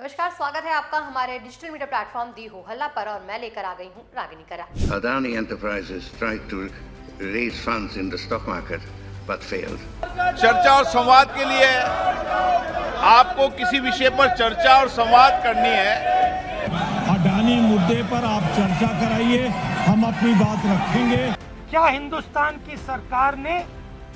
नमस्कार, स्वागत है आपका हमारे डिजिटल मीडिया प्लेटफॉर्म दी हो हल्ला पर और मैं लेकर आ गई हूँ रागिनी करा। Adani Enterprises tried to raise funds in the stock market but failed. चर्चा और संवाद के लिए आपको किसी विषय पर चर्चा और संवाद करनी है। अडानी मुद्दे पर आप चर्चा कराइए, हम अपनी बात रखेंगे। क्या हिंदुस्तान की सरकार ने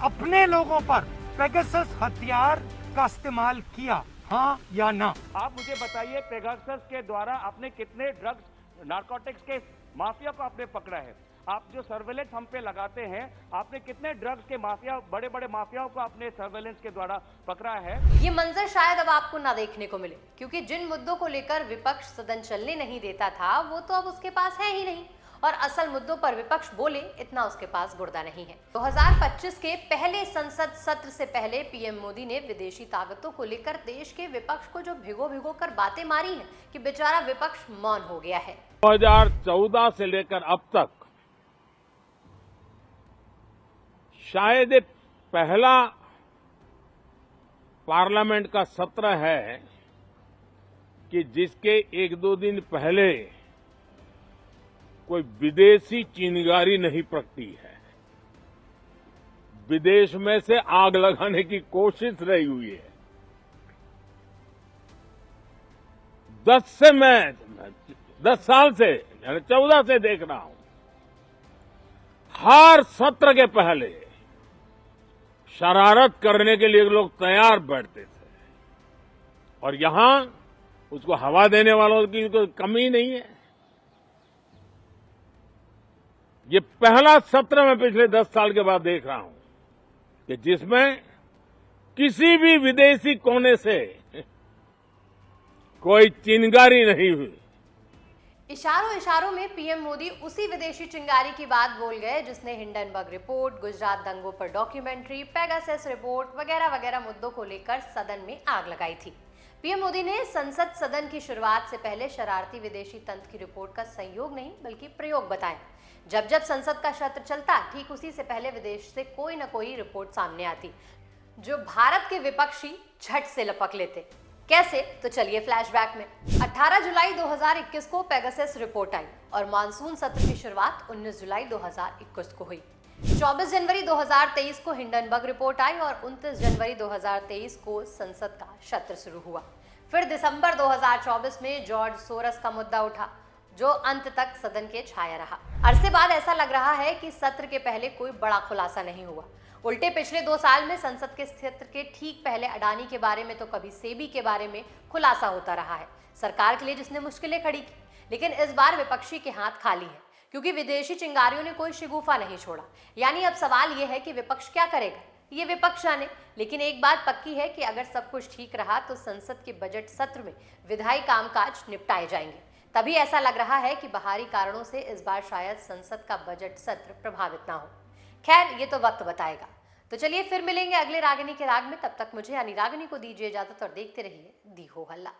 अपने लोगों पर पेगासस हथियार का इस्तेमाल किया, हाँ या ना? आप मुझे बताइए, पेगासस के द्वारा आपने कितने ड्रग्स नारकोटिक्स के माफिया को आपने पकड़ा है? आप जो सर्वेलेंस हम पे लगाते हैं, आपने कितने ड्रग्स के माफिया, बड़े बड़े माफियाओं को आपने सर्वेलेंस के द्वारा पकड़ा है? ये मंजर शायद अब आपको ना देखने को मिले, क्योंकि जिन मुद्दों को लेकर विपक्ष सदन चलने नहीं देता था वो तो अब उसके पास है ही नहीं, और असल मुद्दों पर विपक्ष बोले इतना उसके पास गुर्दा नहीं है। 2025 के पहले संसद सत्र से पहले पीएम मोदी ने विदेशी ताकतों को लेकर देश के विपक्ष को जो भिगो कर बातें मारी हैं कि बेचारा विपक्ष मौन हो गया है। 2014 से लेकर अब तक शायद ये पहला पार्लियामेंट का सत्र है कि जिसके एक दो दिन पहले कोई विदेशी चिंगारी नहीं प्रगटी है। विदेश में से आग लगाने की कोशिश रही हुई है। 10 साल से 14 से देख रहा हूं, हर सत्र के पहले शरारत करने के लिए लोग तैयार बैठते थे, और यहां उसको हवा देने वालों की कोई कमी नहीं है। ये पहला सत्र मैं पिछले 10 साल के बाद देख रहा हूं कि जिसमें किसी भी विदेशी कोने से कोई चिंगारी नहीं हुई। इशारों में पीएम मोदी उसी विदेशी चिंगारी की बात बोल गए जिसने हिंडनबर्ग रिपोर्ट, गुजरात दंगों पर डॉक्यूमेंट्री, पेगासस रिपोर्ट वगैरह वगैरह मुद्दों को लेकर सदन में आग लगाई थी। पीएम मोदी ने संसद सदन की शुरुआत से पहले शरारती विदेशी तंत्र की रिपोर्ट का संयोग नहीं बल्कि प्रयोग बताया। जब संसद का सत्र चलता, ठीक उसी से पहले विदेश से कोई न कोई रिपोर्ट सामने आती जो भारत के विपक्षी झट से लपक लेते। कैसे? तो चलिए फ्लैशबैक में। 18 जुलाई 2021 को पेगासस रिपोर्ट आई और मानसून सत्र की शुरुआत 19 जुलाई 2021 को हुई। 24 जनवरी 2023 को हिंडनबर्ग रिपोर्ट आई और 29 जनवरी 2023 को संसद का सत्र शुरू हुआ। फिर दिसंबर 2024 में जॉर्ज सोरस का मुद्दा उठा जो अंत तक सदन के छाया रहा। अरसे बाद ऐसा लग रहा है कि सत्र के पहले कोई बड़ा खुलासा नहीं हुआ। उल्टे पिछले 2 साल में संसद के सत्र के ठीक पहले अडानी के बारे में तो कभी सेबी के बारे में खुलासा होता रहा है, सरकार के लिए जिसने मुश्किलें खड़ी की। लेकिन इस बार विपक्षी के हाथ खाली है, क्योंकि विदेशी चिंगारियों ने कोई शिगुफा नहीं छोड़ा। यानी अब सवाल यह है कि विपक्ष क्या करेगा, ये विपक्ष जाने। लेकिन एक बात पक्की है कि अगर सब कुछ ठीक रहा तो संसद के बजट सत्र में विधायी कामकाज निपटाए जाएंगे। तभी ऐसा लग रहा है कि बाहरी कारणों से इस बार शायद संसद का बजट सत्र प्रभावित ना हो। खैर, ये तो वक्त बताएगा। तो चलिए फिर मिलेंगे अगले रागिनी के राग में। तब तक मुझे यानी रागिनी को दीजिए इजाजत और देखते रहिए दी हो हल्ला।